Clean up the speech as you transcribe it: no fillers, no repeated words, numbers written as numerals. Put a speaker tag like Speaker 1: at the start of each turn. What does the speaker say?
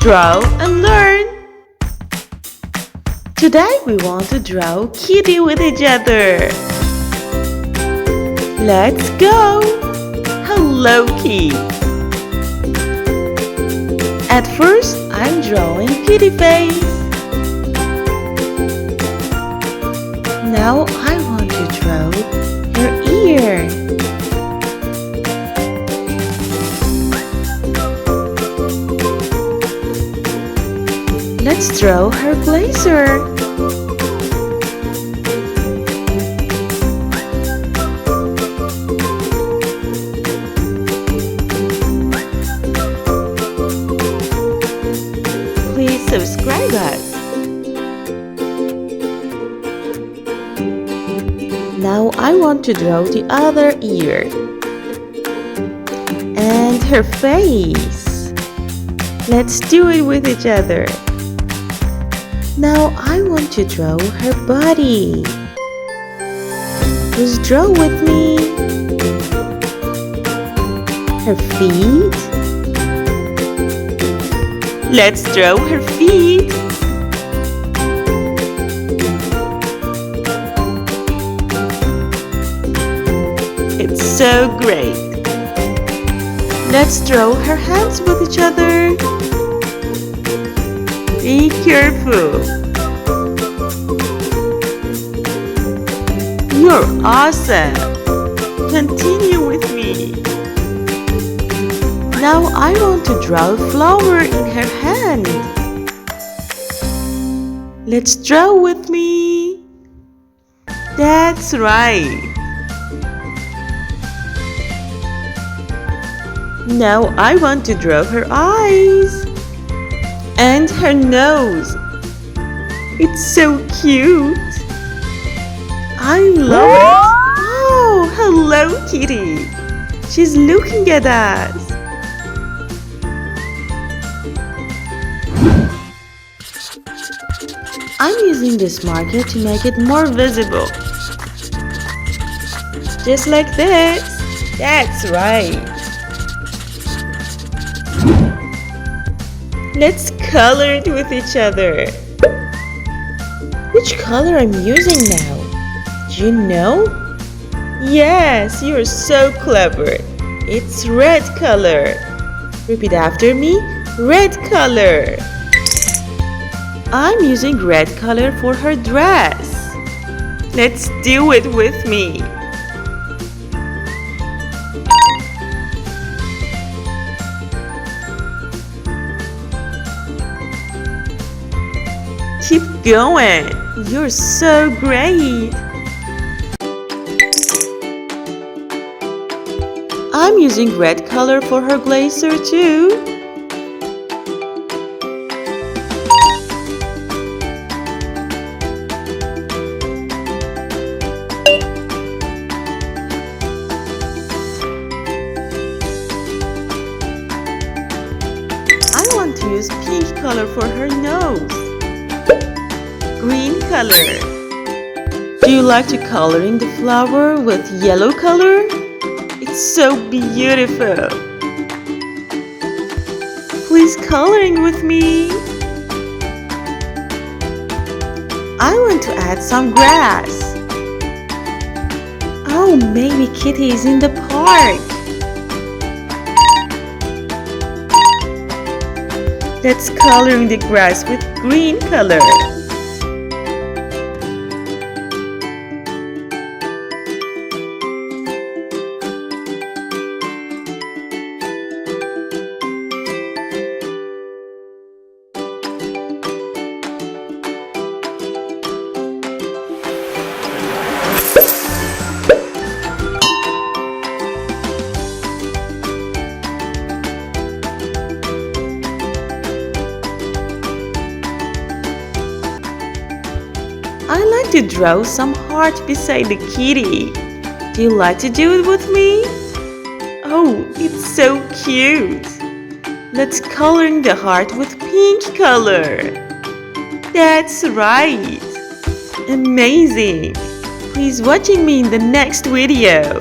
Speaker 1: Draw and learn. Today we want to draw kitty with each other. Let's go! Hello, kitty. At first, I'm drawing kitty face. Now I want to draw her ear. Let's draw her blazer. Please subscribe us. Now I want to draw the other ear and her face. Let's do it with each other. Now I want to draw her body. Please draw with me. Her feet. Let's draw her feet. It's so great. Let's draw her hands with each other. Be careful. You're awesome. Continue with me. Now I want to draw a flower in her hand. Let's draw with me. That's right. Now I want to draw her eyes and her nose. It's so cute. I love it. Oh, hello, kitty. She's looking at us. I'm using this marker to make it more visible. Just like this. That's right. Let's color it with each other. Which color I'm using now? Do you know? Yes, you're so clever. It's red color. Repeat after me. Red color. I'm using red color for her dress. Let's do it with me. Keep going. You're so great. I'm using red color for her blazer too. I want to use pink color for her nose. Green color. Do you like to color in the flower with yellow color? It's so beautiful. Please coloring with me. I want to add some grass. Oh, maybe Kitty is in the park. Let's color in the grass with green color. I like to draw some heart beside the kitty. Do you like to do it with me? Oh, it's so cute. Let's color in the heart with pink color. That's right. Amazing. Please watching me in the next video.